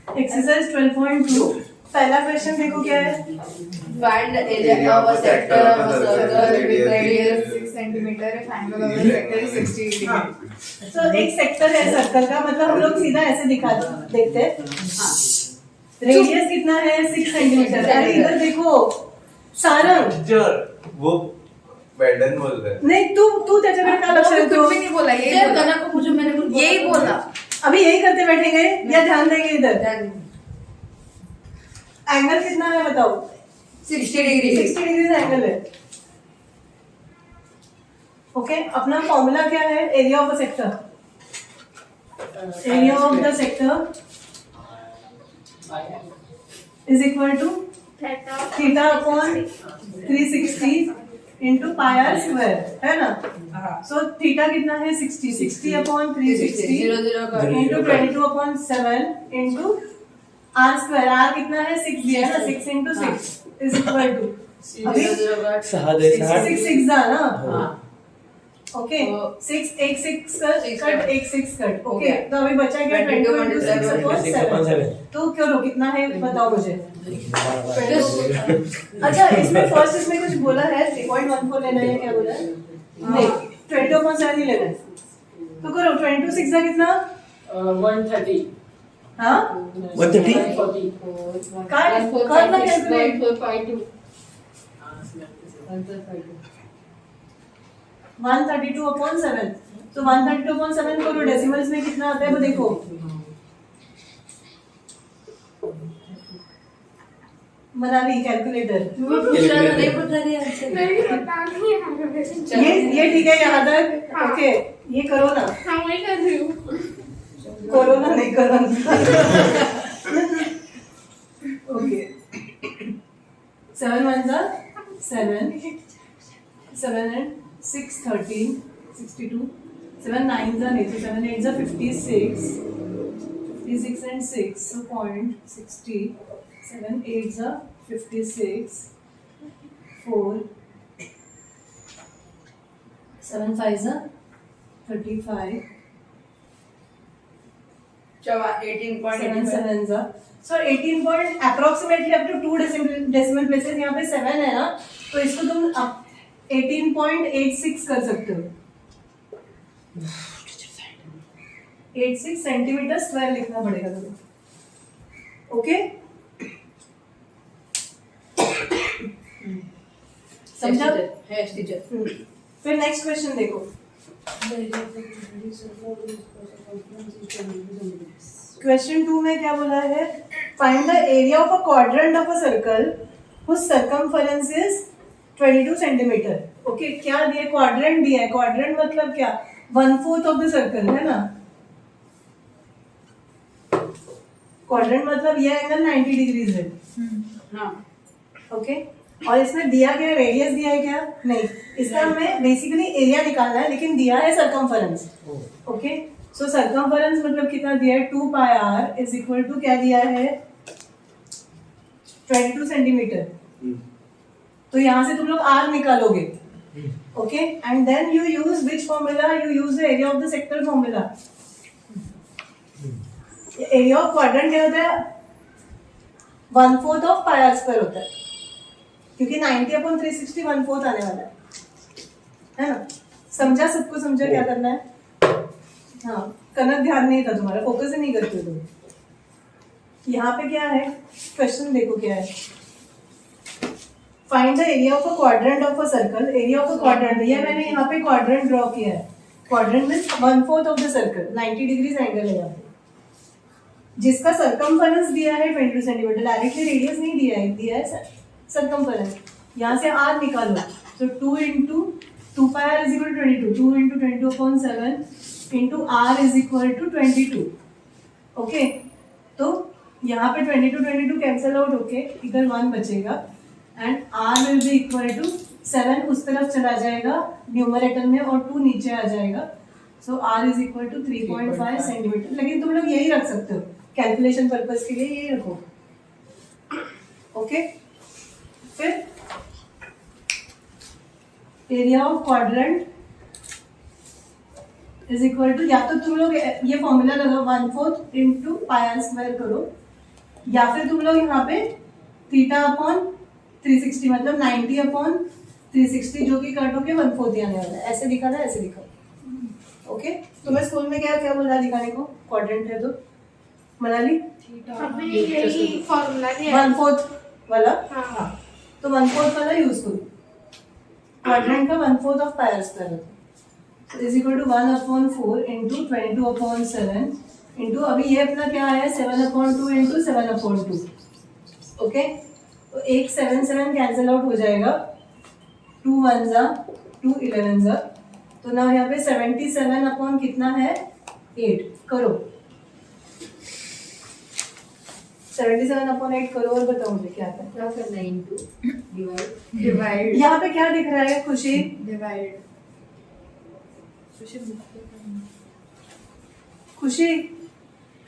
Exercise 12.2 पहला question देखो क्या है. Find the area of a sector of a circle with radius 6 centimeter if angle of the sector is 60 degree. तो एक sector है circle का, मतलब हम लोग सीधा ऐसे दिखा देखते हैं. रेडियस कितना है 6 सेंटीमीटर. अरे इधर देखो सारंग, वो बैडन बोल रहे हैं. नहीं तू त्याच्याकडे का लक्ष देतो. कुछ भी नहीं बोला, यही बोला ना को मुझे मैंने कुछ यही बोला. अभी यही करते बैठेंगे या ध्यान देंगे इधर. एंगल कितना है बताओ. 60 डिग्री. 60 डिग्री एंगल है. ओके, अपना फॉर्मूला क्या है. Area of a sector. Area of the sector is equal to theta upon 360 into pi R square, है ना. सो थीटा कितना है 60. 60 upon 360 into 22 upon 7 into R square. R कितना है 6 दिया है ना. 6 इंटू 6 इज इक्वल टू अभी 6 6 जा ना. ओके, 6 एक 6 कट एक 6 कट. ओके, तो अभी बचा क्या 22 इंटू 6 अपॉन 7. तो क्यों लो कितना है बताओ मुझे. अच्छा, इसमें फर्स्ट इसमें कुछ बोला है 3.14 लेना है. क्या बोला है. नहीं, 20/7 ही लेना है. तो करो 22 6 जा कितना 130. हाँ 130 काय करना कैलकुलेट. 132/7. तो 132/7 करो. डेसिमल्स में कितना आता है वो देखो. बना ली कैलकुलेटर. ये ठीक है यहाँ तक. ओके, ये करो ना. कोरोना नहीं करो. Okay, 7 1 7 7 and 6 13 62. 7 9 नहीं तो 7 8 56. 56 and 6 so 0.60. 7 8 56. 4 7 5 35. 7 7 so 18 point approximately up to 2 decimal places. यहाँ पे 7 है ना, तो इसको तुम 18.86 कर सकते हो. 86 सेंटीमीटर स्क्वायर लिखना पड़ेगा तुम्हें. ओके, समझा. फिर नेक्स्ट क्वेश्चन देखो. क्वेश्चन 2 में क्या बोला है. Find the area of a quadrant of a circle whose circumference is 22 centimetre. Okay, क्या दिया. क्वाड्रेंट दिया है. क्वाड्रेंट मतलब क्या 1/4 ऑफ द सर्कल है ना. क्वाड्रेंट मतलब ये एंगल 90 डिग्रीज है. ओके, और इसमें दिया गया रेडियस दिया है क्या नहीं. इसका हमें बेसिकली एरिया निकालना है, लेकिन दिया है सर्कमफरेंस. ओके, सो सर्कमफरेंस मतलब कितना दिया है 2 pi R is equal to क्या दिया है 22 सेंटीमीटर. तो यहाँ से तुम लोग आर निकालोगे. Okay, and then you use which formula. You use the area of the sector formula. Area of quadrant क्या होता है 1/4 ऑफ पाई आर स्क्वायर होता है, क्योंकि 90/360 1/4 आने वाला है ना. समझा, सबको समझा क्या करना है. हाँ, कनक ध्यान नहीं था तुम्हारा, फोकस ही नहीं करते तुम. यहाँ पे क्या है क्वेश्चन देखो क्या है. Find the area of a quadrant of a circle. Area of a quadrant, ये मैंने यहाँ पे क्वाड्रेंट ड्रॉ किया है. Quadrant means 1/4 of the circle. 90 degrees angle है यहाँ पे, जिसका सर्कमफरेंस दिया है 22 सेंटीमीटर. डायरेक्टली रेडियस नहीं दिया है, दिया है सर्कमफरेंस. यहाँ से आर निकालो. तो 2 into 2 pi R is equal to 22. 2 into 22/7 into R is equal to 22. Okay, तो यहाँ पे 22 कैंसल आउट होके इधर 1 बचेगा and R will be equal to 7 उस तरफ चला जाएगा न्यूमरेटर में और 2 नीचे आ जाएगा. So r is equal to 3.5 centimetre. लेकिन तुम लोग यही रख सकते हो कैलकुलेशन पर्पस के लिए, यही रखो. ओके, फिर area of quadrant is equal to, या तो तुम लोग ये फॉर्मूला लगाओ 1/4 इंटू पाई आर स्क्वायर करो. या फिर तुम लोग यहाँ पे थीटा अपॉन 360 मतलब 90 अपॉन 360 जो कि कर दोगे 1/4 आने वाला है। ऐसे दिखा था, ऐसे दिखा। ओके, तुम्हें स्कूल में क्या क्या बोला दिखाने को? क्वाड्रेंट है तो मनाली हमने यही फॉर्मूला दिया 1/4 वाला। हाँ। हाँ, तो 1/4 वाला यूज करो। क्वाड्रेंट का 1/4 ऑफ पाई स्क्वायर होता है, is equal to 1/4 into 22/7 into अभी ये अपना क्या है 7/2 इंटू 7/2। ओके, तो एक 7 कैंसिल आउट हो जाएगा, 2 1 जा 2 11 जा, तो ना यहाँ पे 77 अपॉन कितना है 8 करो। 77 अपॉन 8 करो और बताओ मुझे क्या आता है। क्या करना है? इनटू डिवाइड यहाँ पे क्या दिख रहा है खुशी? डिवाइड खुशी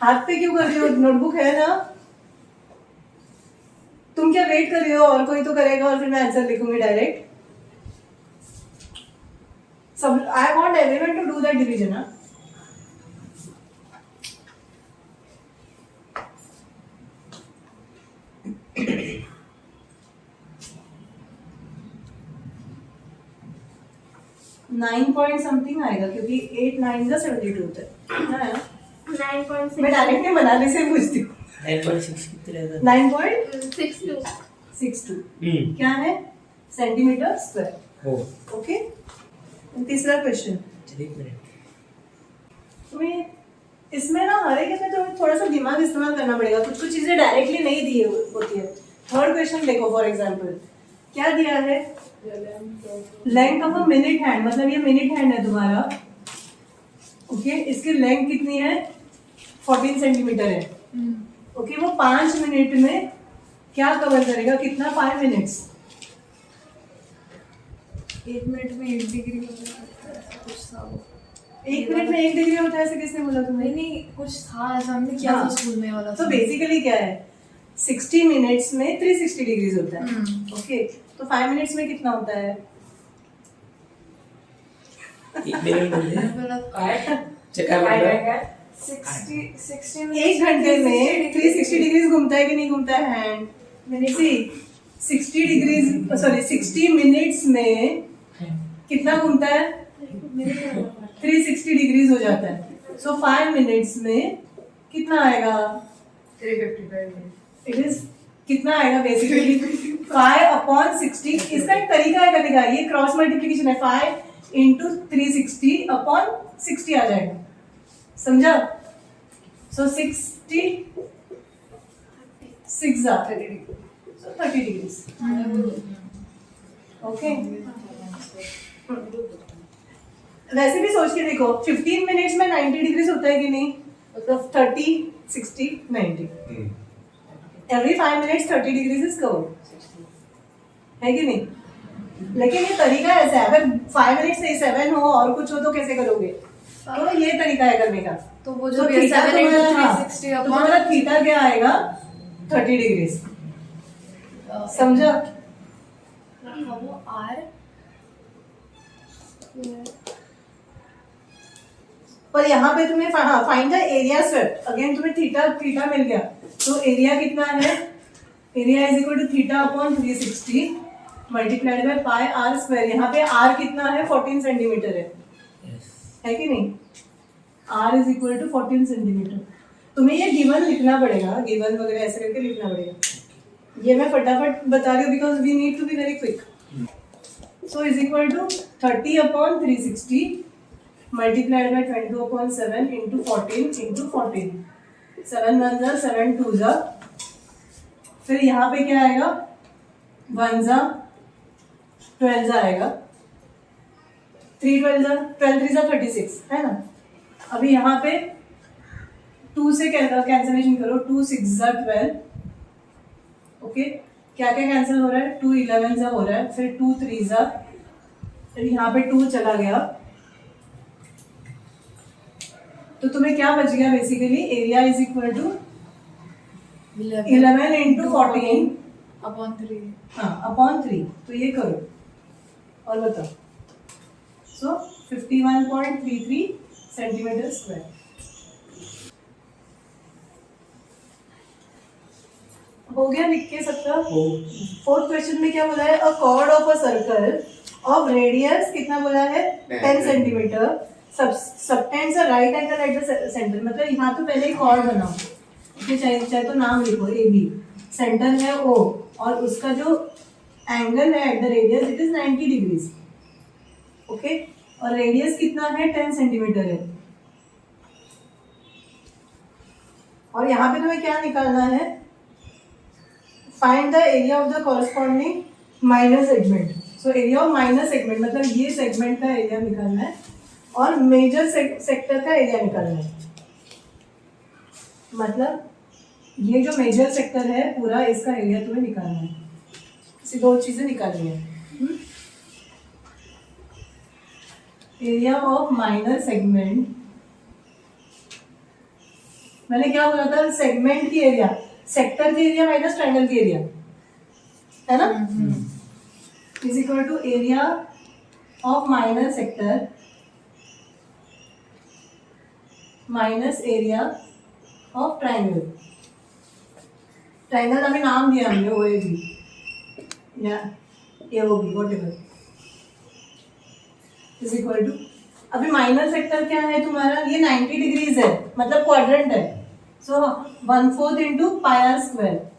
हाथ पे क्यों कर रही हो? नोटबुक है ना? तुम क्या वेट कर रही हो? और कोई तो करेगा और फिर मैं आंसर लिखूंगी डायरेक्ट। सब I want everyone to do that division. हाँ, नाइन पॉइंट समथिंग आएगा क्योंकि 8 9 का 72 होता है ना? 9.6 मैं डायरेक्ट नहीं बनाने से पूछती हूँ। 9.6 कितने रहता है? 9.62 हम्म। क्या है? Centimetre square. हो ओके, तीसरा क्वेश्चन। चलिए एक मिनट। तुम्हें इसमें ना हर एक इसमें तुम्हें थोड़ा सा दिमाग इस्तेमाल करना पड़ेगा, कुछ कुछ चीजें डायरेक्टली नहीं दी होती है। थर्ड क्वेश्चन देखो, फॉर एग्जांपल क्या दिया है? Length of a minute hand, मतलब ये मिनट हैंड है तुम्हारा। ओके, इसकी लेंथ कितनी है? 14 सेंटीमीटर है। ओके, वो 5 मिनट में क्या कवर करेगा? कितना? 5 मिनट्स। 1 मिनट में 1 डिग्री कुछ था वो। 1 मिनट में 1 डिग्री होता है, ऐसे किसने बोला तुम्हें? नहीं कुछ था ऐसा हमने किया था हाँ। स्कूल में वाला। तो बेसिकली क्या है, 60 मिनट्स में 360 डिग्रीज होता है। ओके, तो 5 मिनट्स में कितना होता है? एक मिनट बोलिए। क्या बोल रहा है? 60 एक घंटे में 360 डिग्रीज घूमता है कि नहीं घूमता है हैंड? सी 60 डिग्रीज सॉरी 60 मिनट्स में कितना घूमता है? 360 डिग्रीज हो जाता है। सो 5 मिनट्स में कितना आएगा? 355 इट इज कितना आएगा बेसिकली 5/60। इसका एक तरीका है करने का, ये क्रॉस मल्टीप्लीकेशन है। 5 इंटू 360/60 आ जाएगा, समझा? सो 60 6 30 डिग्रीज। ओके, वैसे भी सोच के देखो 15 मिनट्स में 90 डिग्रीज होता है कि नहीं? मतलब 30 60 90 every 5 minutes 30 degrees is covered, है कि नहीं? लेकिन ये तरीका ऐसा है, अगर 5 मिनट्स से 7 हो और कुछ हो तो कैसे करोगे? तो ये तरीका है करने का। तो वो जो तो भी थीटा 7 into तुम्हारा, हाँ, 360 तो अपॉन तुम्हारा थीटा क्या आएगा? 30 डिग्रीज, समझा? वो आर पर यहाँ पे तुम्हें find the area swept, again तुम्हें थीटा थीटा मिल गया, तो एरिया कितना है? Area is equal to theta upon 360 multiplied by pi R square. यहाँ पे आर कितना है? 14 सेंटीमीटर है कि नहीं? R is equal to 14 centimetre. तुम्हें ये गिवन लिखना पड़ेगा, गिवन वगैरह ऐसे करके लिखना पड़ेगा। ये मैं फटाफट बता रही हूँ because we need to be very quick. So is equal to 30/360 multiplied by 22/7 into 14 into 14। 7 1 जा 7 2 जा, फिर यहाँ पे क्या आएगा? 1 जा 12 जा आएगा, 3 12 जा 12 3 जा 36 है ना? अभी यहाँ पे 2 से कैंसलेशन करो, 2 6 जा 12। ओके, क्या क्या कैंसिल हो रहा है? 2 11 जा हो रहा है, फिर 2 3 जा, फिर यहाँ पे 2 चला गया, तो तुम्हें क्या बच गया? Basically area is equal to 11 into 14 upon 3। हाँ अपॉन 3। तो ये करो और बताओ। So 51.33 centimetre square. हो गया लिख के सबका। ओ फोर्थ क्वेश्चन में क्या बोला है, अ cord of a circle of radius कितना बोला है 10 centimetre subtends a right angle at the centre, मतलब यहाँ तो पहले ही कॉर्ड बनाओ, ओके, चाहे तो नाम लिखो ए बी, सेंटर है ओ और उसका जो एंगल है at the radius it is 90 degrees, okay, और रेडियस कितना है 10 सेंटीमीटर है। और यहाँ पे तुम्हें क्या निकालना है, find the area of the corresponding minor segment. So area of minor segment मतलब ये सेगमेंट का एरिया निकालना है और मेजर सेक्टर का एरिया निकालना है, मतलब ये जो मेजर सेक्टर है पूरा इसका एरिया तुम्हें निकालना है, इसी दो चीजें निकालनी है। एरिया ऑफ माइनर सेगमेंट, मैंने क्या बोला था, सेगमेंट की एरिया, सेक्टर की एरिया माइनस ट्रायंगल की एरिया, है ना, is equal to area of minor sector minus area of triangle. Triangle अभी नाम दिया हमने ओ ए बी या A O B whatever is equal to, अभी माइनर सेक्टर क्या है तुम्हारा, ये 90 डिग्रीज है मतलब क्वाड्रेंट है, so 1/4 into pi R square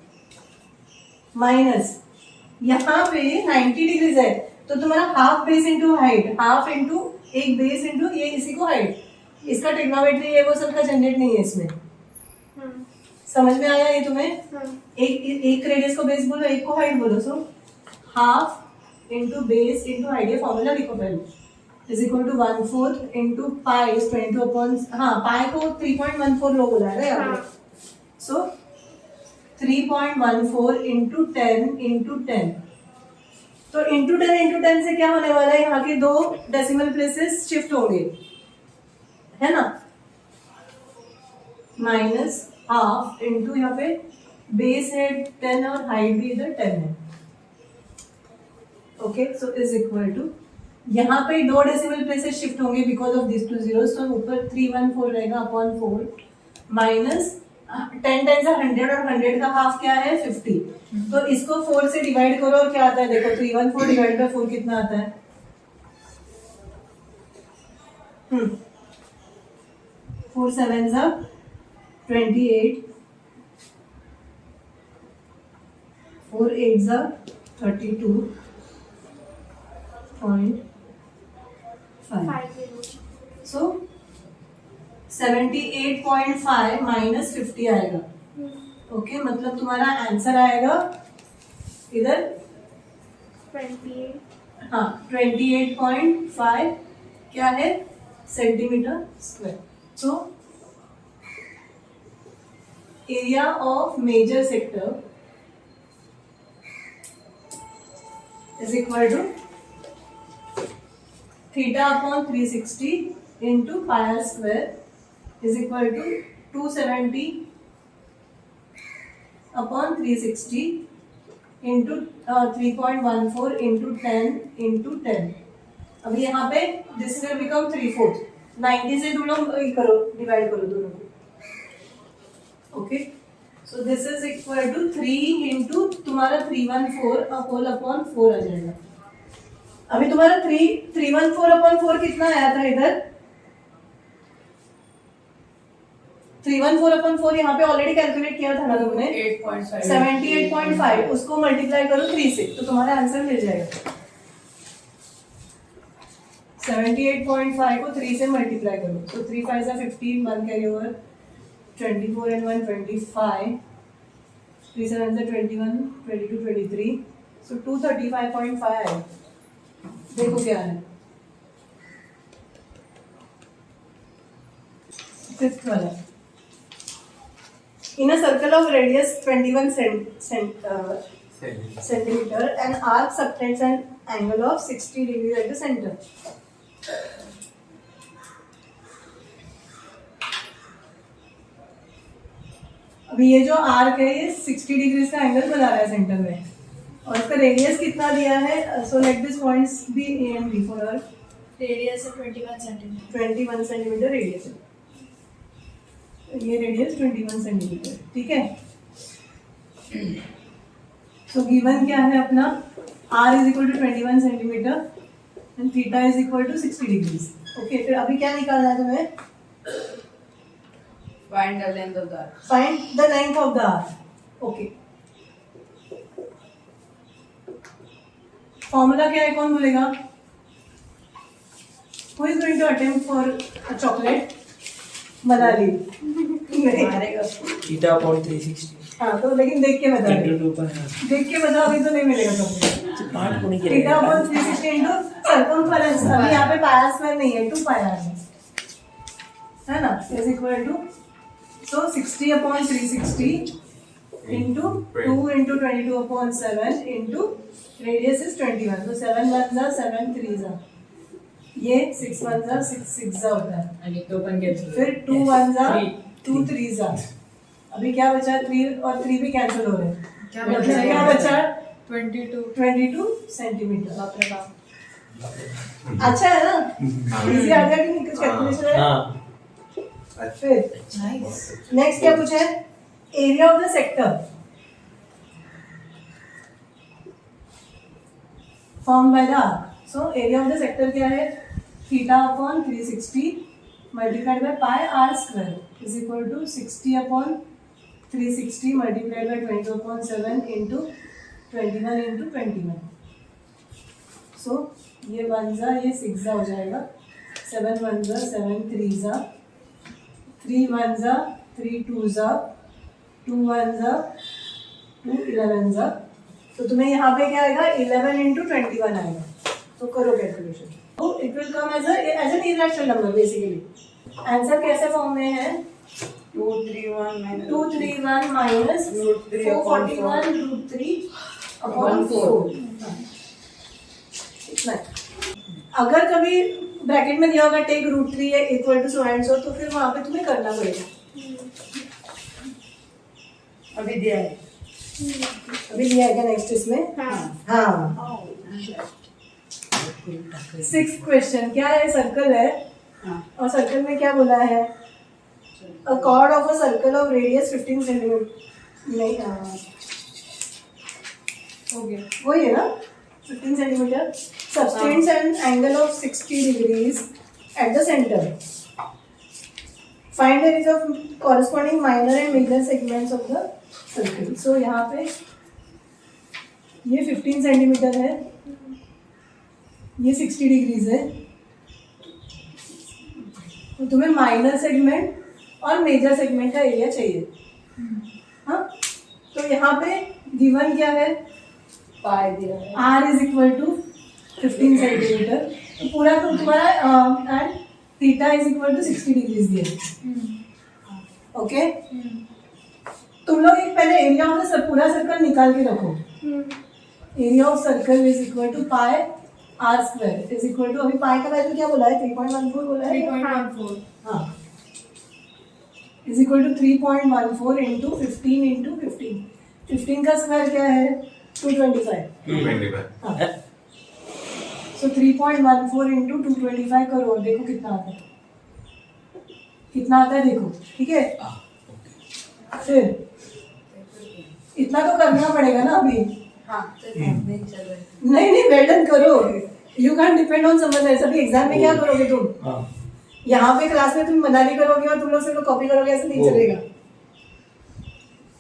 minus यहाँ पे 90 डिग्रीज है तो तुम्हारा half base into height, half into एक बेस इंटू ये इसी को हाइट, इसका ट्रिग्नोमेट्री ये वो सब का झंझट नहीं है इसमें, समझ में आया ये तुम्हें। एक रेडियस को बेस बोलो एक को हाइट बोलो, so half into base into height, ये फॉर्मूला लिखो पहले, is equal to 1/4 into pi 22 upon, हाँ पाई को 3.14 लो बोला है यहाँ पे, सो 3.14 इंटू 10 इंटू 10, तो इंटू 10 से क्या होने वाला है, यहाँ के दो डेसिमल प्लेसेस शिफ्ट होंगे, है ना, माइनस हाफ इंटू यहाँ पे बेस है 10 और हाइट भी इधर 10 है, okay, so is equal to, यहाँ पे दो डेसिमल प्लेसेस शिफ्ट होंगे बिकॉज ऑफ दिस 2 zeros, तो ऊपर 314 रहेगा अपॉन 4 माइनस 10 10 से 100 और 100 का हाफ क्या है 50, तो इसको 4 से डिवाइड करो और क्या आता है देखो, 314 डिवाइड बाय 4 कितना आता है, 4 7s are 28, 4 8s are 32.5, 50. so 78.5 minus 50 आएगा, ओके, मतलब तुम्हारा आंसर आएगा इधर 28. हाँ 28.5 क्या है centimetre square. So area of major sector is equal to theta upon 360 into pi R square is equal to 270 upon 360 into 3.14 into 10 into 10। अभी यहाँ पे दिस विल बिकम 3/4, 90 से तुम लोग करो डिवाइड करो दोनों को, okay, so this is equal to 3 into तुम्हारा 314 होल अपॉन 4 आ जाएगा। अभी तुम्हारा 314 अपॉन 4 कितना आया था इधर, 314 अपॉन 4 यहाँ पे ऑलरेडी कैलकुलेट किया था ना तुमने 8.5 78.5, उसको मल्टीप्लाई करो 3 से तो तुम्हारा आंसर मिल जाएगा। 78.5 को 3 से मल्टीप्लाई करो तो 3 5 are 15, 1 carry over 24 and 1 25, 3 7 are 21, 22 23, so 235.5 आएगा। देखो क्या है फिफ्थ वाला, in a circle of radius 21 centimeter an arc subtends an angle of 60 degrees at the center। अभी ये जो आर्क है ये 60 डिग्रीज का एंगल बना रहा है सेंटर में और इसका रेडियस कितना दिया है, so let this points be A and B for our radius है 21 सेंटीमीटर, 21 सेंटीमीटर रेडियस है, ये रेडियस 21 सेंटीमीटर, ठीक है। सो गिवन क्या है अपना, r is equal to 21 centimetre and theta is equal to 60 degrees. Okay, फिर अभी क्या निकालना है तुम्हें? Find the length of the arc. Find the length of the arc. Okay, formula क्या है, कौन बोलेगा? Who is going to attempt for a chocolate? Manali. नहीं. मारेगा. थीटा अपॉन 360 हाँ, तो लेकिन देख के बता. इंटू 2 पाई देख के बता, अभी तो नहीं मिलेगा चॉकलेट. पार्ट को नहीं थीटा किया अपॉन 360 इंटू सर्कमफरेंस. अभी यहाँ पे पाया स्क्वायर नहीं है, 2 पाया है ना, is equal to, so 60 upon 360 into 2 into 22 upon 7 into radius is 21. तो 7 1 जा 7 3 जा, ये 6 1 जा 6 6 जा होता है. आणि तो पण cancel. फिर 2 1 जा Three. 2 3 जा. अभी क्या बचा? 3 और 3 भी कैंसिल हो रहे हैं. क्या मतलब बचा? क्या बचा? 22. 22 सेंटीमीटर. बाप रे बाप. अच्छा है ना, इजी आ गया कि नहीं? कुछ कैलकुलेशन है. हां फिर Nice. नेक्स्ट क्या पूछा है? Area of the sector form by the arc. So area of the sector क्या है? Theta upon 360 multiplied by pi R square is equal to 60 upon 360 multiplied by 22 upon 7 into 21 into 21. सो ये 1 जा, ये 6 जा हो जाएगा. 7 1 जा 7 3 जा, 3 1 जा 3 2 जा, 2 1 जा 2 11 जा. तो तुम्हें यहाँ पे क्या आएगा? 11 इंटू 21 आएगा. तो करो कैलकुलेशन. तो it will come as an irrational number basically. Answer कैसे फॉर्म में है? 231 minus 231 minus Root 3 upon 441 root 3 upon 4. इतना है. अगर कभी ब्रैकेट में दिया होगा टेक रूट 3 है equal to so and so, तो फिर वहां पे तुम्हें करना पड़ेगा. अभी दिया है. अभी दिया है क्या नेक्स्ट इसमें? हाँ. हाँ. 6th क्वेश्चन क्या है? सर्कल है हाँ. और सर्कल में क्या बोला है? अ cord of a circle of radius 15 centimetre. नहीं, हो गया, वही है ना, 15 centimetre. Subtends an angle of 60 degrees at the center. Find the area of corresponding minor and major segments of the circle. So यहाँ पे ये 15 सेंटीमीटर है, ये 60 डिग्रीज है. तो तुम्हें माइनर सेगमेंट और मेजर सेगमेंट का एरिया चाहिए. हाँ, तो यहाँ पे गिवन क्या है? पाई दिया है. R is equal to 15 centimetre. तो पूरा तो तुम्हारा and theta is equal to 60 degrees दिया. ओके, तुम लोग एक पहले एरिया ऑफ द पूरा सर्कल निकाल के रखो. Area of circle is equal to pi R square is equal to, अभी पाई का वैल्यू क्या बोला है? 3.14 बोला है. 3.14. हाँ, is equal to 3.14 into 15 into 15. 15 का स्क्वायर क्या है? 225. हाँ, सो 3.14 इंटू 225 करो, देखो कितना आता है. कितना आता है देखो. ठीक है, फिर इतना तो करना पड़ेगा ना अभी. हाँ. नहीं चल रहा है. नहीं नहीं, वेल डन करो. You can depend on someone else. अभी एग्जाम में क्या करोगे तुम? हां यहाँ पे क्लास में तुम मनाली करोगे और तुम लोग सिर्फ कॉपी करोगे, ऐसे नहीं चलेगा.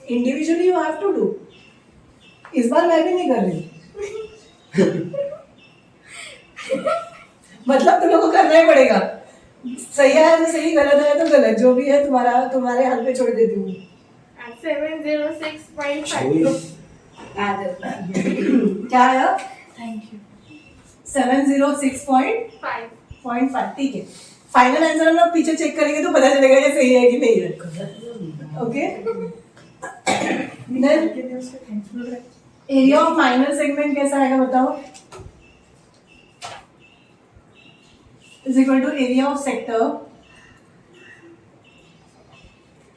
Individually you have to do. इस बार मैं भी नहीं कर रही. मतलब तुम लोग को करना ही पड़ेगा. सही है तो सही, गलत है तो गलत, जो भी है तुम्हारे हाथ पे छोड़ देती हूँ. 706.5. क्या आया? Thank you. 706.5. ठीक है, फाइनल आंसर हम लोग पीछे चेक करेंगे तो पता चलेगा ये सही है कि नहीं है. Okay, then area of minor segment कैसा आएगा बताओ? Is equal to area of sector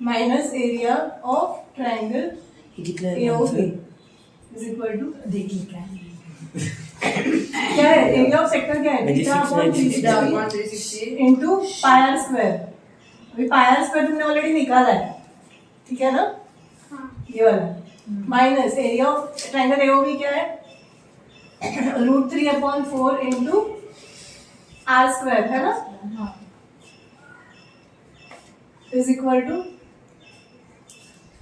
minus area of triangle कितना AOB इज इक्वल टू, देखिए क्या क्या है एरिया ऑफ सेक्टर? क्या है? Theta upon 360 into pi R square. अभी पाई आर स्क्वायर तुमने ऑलरेडी निकाला है, ठीक है ना? हाँ. ये वाला minus area of triangle AOB क्या है √3/4 इंटू r² है ना हाँ इज इक्वल टू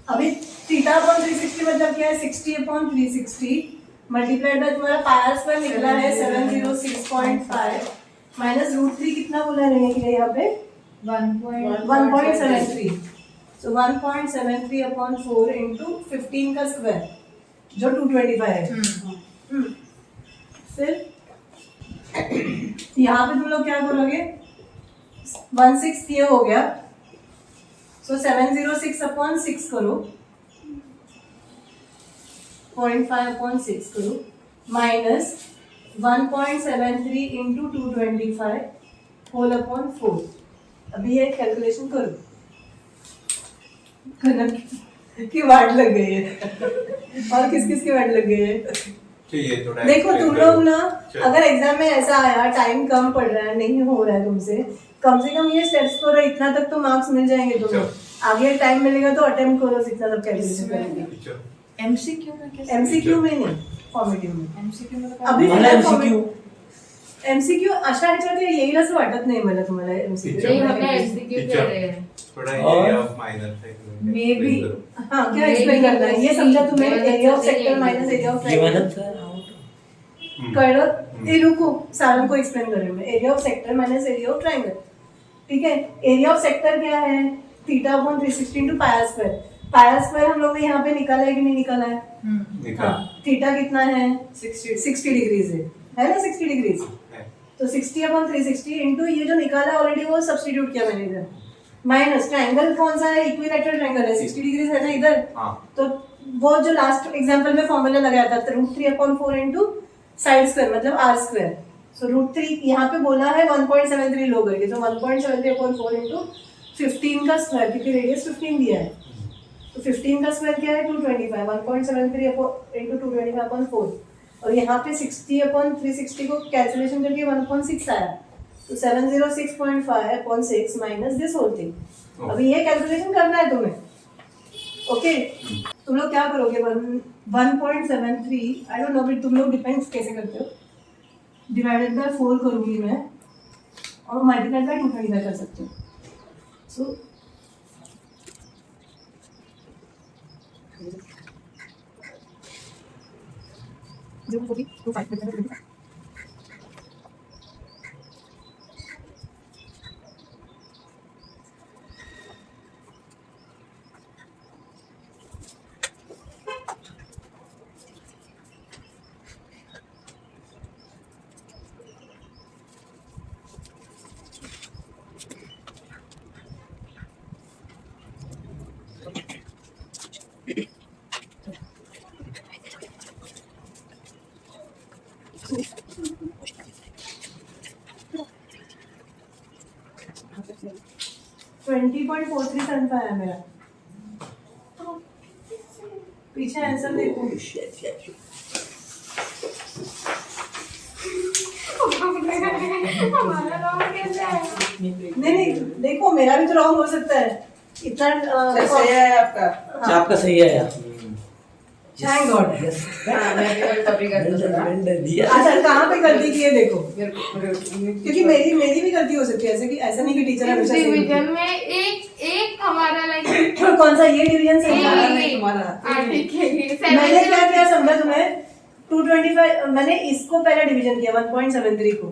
अभी θ/360 मतलब क्या है 60/360 मल्टीप्लाइड बाय तुम्हारा πr² निकला है 706.5 माइनस √3 कितना बोला रहने के लिए यहाँ पे 1.73 so 1.73/4 इंटू 15 का स्क्वायर जो 225 है फिर यहाँ पे तुम लोग क्या करोगे 1/6 ये हो गया सो 706/6 करो 0.5/6 करो माइनस 1.73 इंटू 225 होल अपॉन 4 अभी ये कैलकुलेशन करो कनक की वाट लग गई है और किस किस की वाट लग गई है चाहिए थोड़ा देखो तुम लोग ना चलो। अगर एग्जाम में ऐसा आया टाइम कम पड़ रहा है नहीं हो रहा है तुमसे कम से कम ये स्टेप्स करो इतना तक तो मार्क्स मिल जाएंगे तुम्हें आगे टाइम मिलेगा तो अटेम्प्ट करो इतना तक कैलकुलेशन करेंगे एमसीक्यू में कैसे एमसीक्यू में नहीं फॉर्मेटिव में एमसीक्यू में अभी मला MCQ एमसीक्यू अशा ह्याच्यात येईल असं वाटत नाही मला तुम्हाला एमसीक्यू नहीं हमने एमसीक्यू कर रहे हैं थोड़ा और- एरिया ऑफ माइनर Maybe. हाँ क्या एक्सप्लेन करना है ये समझा तुम्हें area of sector minus area of given triangle sir कळलं ये रुको सारन को एक्सप्लेन करें मैं area of sector minus area of triangle ठीक है एरिया ऑफ सेक्टर क्या है θ/360 इंटू πr² हम लोग ने यहाँ पे निकाला है कि नहीं निकाला है निकाल थीटा कितना है 60 डिग्रीज है ना 60 डिग्रीज है। तो 60/360 इंटू ये जो निकाला ऑलरेडी वो सब्स्टिट्यूट किया मैंने इधर माइनस ट्रायंगल कौन सा है इक्विलैटरल ट्रायंगल है 60 डिग्रीज है ना इधर हाँ तो वो जो लास्ट एग्जांपल में फॉर्मूला लगाया था √3/4 इंटू साइड स्क्वायर मतलब r². सो √3 यहाँ पे बोला है 1.73 लो करके तो 1.73/4 इंटू 15 का स्क्वायर क्योंकि रेडियस 15 दिया है तो 15 का स्क्वायर क्या है 225 1.73 इंटू 225/4 और यहाँ पे 60/360 को कैलकुलेशन करके 1/6 आया तो 706.5/6 माइनस दिस होल थिंग अभी ये कैलकुलेशन करना है तुम्हें ओके तुम लोग क्या करोगे 1.73 आई डोंट नो बट तुम लोग डिपेंड्स कैसे करते हो डिवाइडेड बाय 4 करूंगी मैं और मल्टीप्लाई बाय 225 कर सकते हो सो $20.4375 है मेरा पीछे आंसर देखो हमारा नाम कैसे आया नहीं देखो मेरा भी तो रॉन्ग हो सकता है इतना सही है आपका अच्छा, आपका सही है यार थैंक गॉड हाँ मैं भी कभी कभी करता था दिया अच्छा कहाँ पे गलती की है देखो मेरे को क्योंकि मेरी भी गलती हो सकती है ऐसे कि ऐसा नहीं कि टीचर हमेशा सही डिवीजन में एक हमारा लाइक होती है। कौन सा ये डिवीजन सही नहीं, है नहीं तुम्हारा ठीक है मैंने क्या किया समझा तुम्हें 225 मैंने इसको पहले डिवीजन किया 1.73 को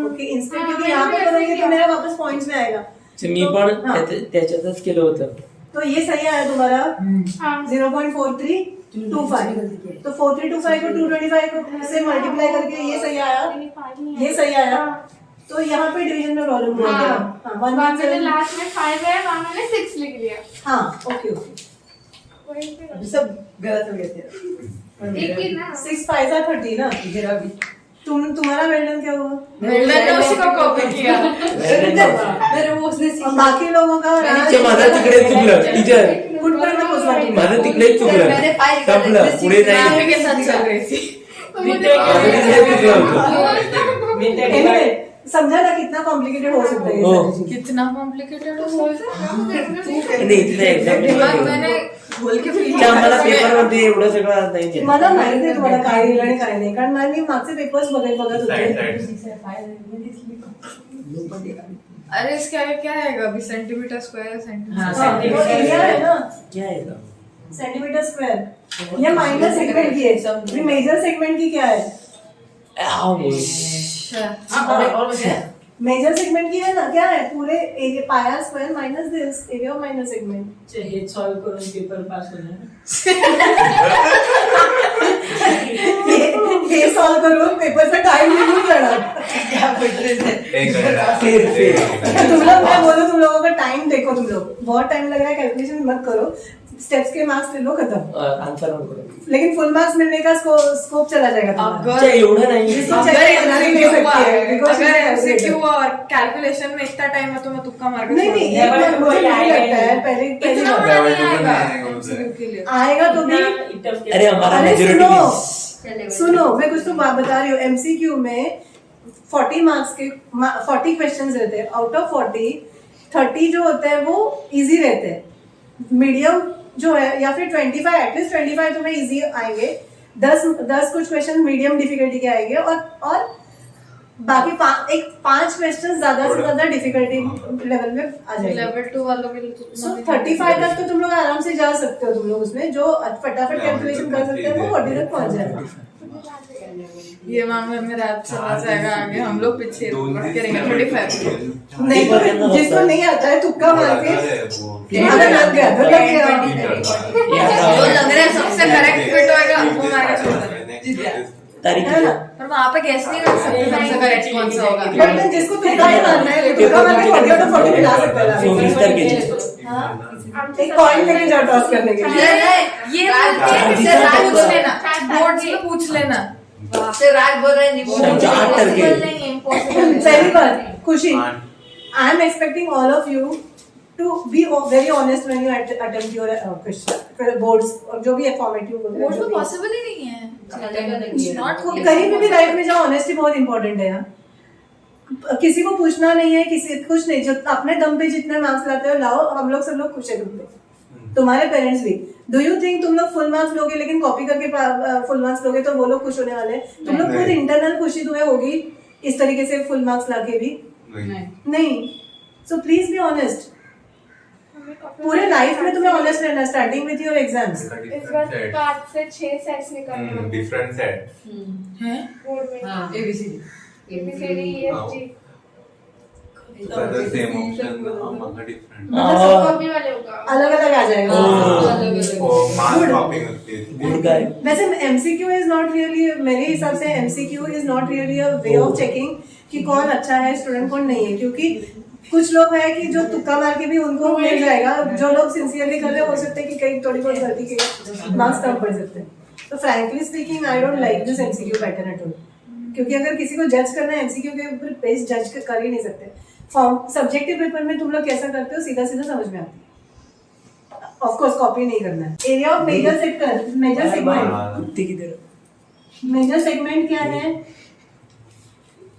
ओके इंस्टेड हाँ, क्योंकि यहाँ पे मैंने करोगे वैसे तो मेरा वापस पॉइंट्स में आएगा मी पण हाँ। त्याच्यातच केलं होतं तो ये सही आया तुम्हारा हाँ 0.4325 तो 4325 को 225 को से मल्टीप्लाई करके ये सही आया ये सही आया तो यहाँ पे डिवीजन में प्रॉब्लम हुआ क्या हाँ वहाँ पे 1.7 लास्ट में 5 है वहाँ मैंने 6 लिख लिया हाँ ओके ओके वही पे अभी सब गलत हो गए थे एक ही ना 6 5 30 ना गिरा भी तुम्हारा वेल्डन क्या हुआ मैंने उसी को कॉपी किया मेरे वो उसने और बाकी लोगों का टीचर माझं तिकडे चुकलं टीचर कुठपर्यंत पोहोचला तुम्ही माझं तिकडे चुकलं मैंने फाइल कर संपलं पुढे नाही के साथ चल रही थी माझं तिकडे चुकलं होतं Anyway, समझा ना कितना कॉम्प्लिकेटेड हो सकता है ये हो। सारी चीजें। कितना कॉम्प्लिकेटेड हो नाही इथलं दिमाग एक्झाम मैंने खोल के feel त्या आम्हाला करायचं. पेपर मध्ये एवढं सगळं नाही दिलं. मला माहित नाही तुम्हाला काय दिलं आणि काय नाही, कारण मी मागचे पेपर्स बघत होते. अरे इसका क्या आएगा अभी सेंटीमीटर स्क्वायर हाँ, सेंटीमीटर वो एरिया है ना, क्या आहे ना? Centimetre square. ये माइनर सेगमेंट की है, ये मेजर सेगमेंट की क्या है? मेजर सेगमेंट की है ना, क्या है? पूरे एरिया पाया square minus this area of minor segment. हे सॉल्व करून पेपर पास होणार. हे सॉल्व करून पेपरचा टाइम निघून जाणार. तुम लोग, मैं बोलूं तुम लोगों का टाइम देखो, तुम लोग बहुत टाइम लग रहा है, कैलकुलेशन मत करो, स्टेप्स के मार्क्स ले लो, खत्म. आन्सर नको करू. लेकिन फुल मार्क्स मिलने का स्कोप चला जाएगा तुम्हारा. अच्छा, एवढं नाही. जिसको चाहिए उतना नहीं ले सकती है, because अगर it's MCQ और कैलकुलेशन में इतना टाइम है तो मैं तुक्का मार के नहीं नहीं, एक बार मुझे नहीं लगता है, पहले इतना बड़ा नहीं आएगा MCQ के लिए. आएगा तो भी. अरे हमारा अरे मेजॉरिटी सुनो, मैं कुछ तो बात बता रही हूँ. एमसीक्यू में 40 मार्क्स के 40 क्वेश्चंस रहते हैं. आउट ऑफ 40 30 जो होते हैं वो इजी रहते हैं. मीडियम जो है, या फिर 25 एटलीस्ट 25 तुम्हें इजी आएंगे. 10 कुछ क्वेश्चन मीडियम डिफिकल्टी के आएंगे, और बाकी 5 क्वेश्चन ज्यादा से ज्यादा डिफिकल्टी लेवल में आ जाएंगे. लेवल 2 वालों के लिए तो सो 35 तक तो तुम लोग आराम से जा सकते हो. तुम लोग उसमें जो फटाफट कैलकुलेशन कर सकते हैं वो 40 तक पहुंच जाएगा. ये मामले में रात चला जाएगा आगे, हम लोग पीछे बढ़ के रहेंगे 35. नहीं तो जिसको नहीं आता है तुक्का मार के अगर लग गया तो लग गया. जो लग रहा है सबसे करेक्ट फिट होएगा वो मार के छोड़ देना. जीत गया. तारीख है ना. पर वहाँ पे गैस नहीं कर सकते सबसे करेक्ट कौन सा होगा. बट then जिसको तुक्का ही मारना है, तुक्का मार के 40 और 40 मिला सकता है. 24 तारखेची. एक कॉइन लेके जाओ टॉस करने के लिए. ये से राज पूछ लेना, बोर्ड्स में पूछ लेना. से राज बोल रहे नहीं, 8 तारखे. नहीं इम्पॉसिबल. पहली बात खुशी, I am expecting all of you to be very honest when you attempt your question boards और जो भी है फॉर्मेटिव वो तो पॉसिबल ही नहीं है. It's not कहीं भी लाइफ में जाओ, ऑनेस्टी बहुत इंपॉर्टेंट है यार. किसी को पूछना नहीं है, किसी कुछ नहीं, जो अपने दम पे जितने मार्क्स लाते हो लाओ. हम लोग सब लोग खुश है तुम पे, तुम्हारे पेरेंट्स भी. डू यू थिंक तुम लोग फुल मार्क्स लोगे लेकिन कॉपी करके फुल मार्क्स लोगे तो वो लोग खुश होने वाले हैं? तुम लोग खुद इंटरनल खुशी तुम्हें होगी इस तरीके से फुल मार्क्स लाके भी नहीं. So please be honest. पूरे लाइफ में तुम्हें ऑनेस्ट रहना, स्टार्टिंग विथ योर एग्जाम्स. इस बार 5 से 6 सेट्स निकालने डिफरेंट सेट है. बोर्ड में. ABCD. ABCD EFG same option different copy वाले होगा. अलग अलग आ जाएगा. मार्क्स टॉपिंग होती गुड गाय. वैसे एमसीक्यू इज नॉट रियली, मेरे हिसाब से MCQ is not really a way of checking कि कौन अच्छा है स्टूडेंट कौन नहीं है. क्योंकि कुछ लोग हैं कि जो तुक्का मार के भी उनको मिल जाएगा. जो लोग सिंसियरली कर रहे हैं हो सकता है कि कहीं थोड़ी बहुत गलती के मार्क्स कम पड़ सकते हैं. तो frankly speaking I don't like this MCQ pattern at all. क्योंकि अगर किसी को जज करना है एमसीक्यू के ऊपर बेस्ड जज कर ही नहीं सकते. फॉर्म सब्जेक्टिव पेपर में तुम लोग कैसा करते हो सीधा सीधा समझ में आता है. ऑफ कोर्स कॉपी नहीं करना है. Area of major sector, major segment. कुत्ते की तरह. मेजर सेगमेंट क्या है?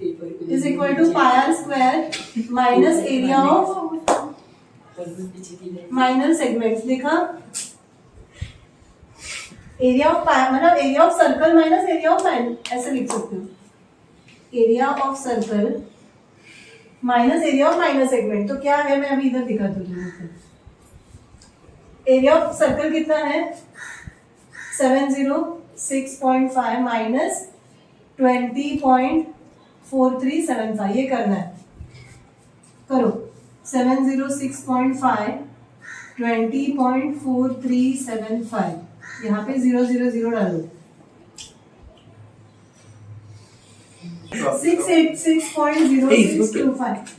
Is equal to pi R square minus area of minor segments. देखा, एरिया ऑफ मतलब area of circle minus area of ऐसे लिख सकते हो. Area of circle minus area of minor segment. तो क्या है, मैं अभी इधर दिखाती हूँ. एरिया ऑफ सर्कल कितना है? 706.5 माइनस 20.4375. ये करना है. करो. 706.5 20.4375. यहाँ पे 000 डालो. 686.0625.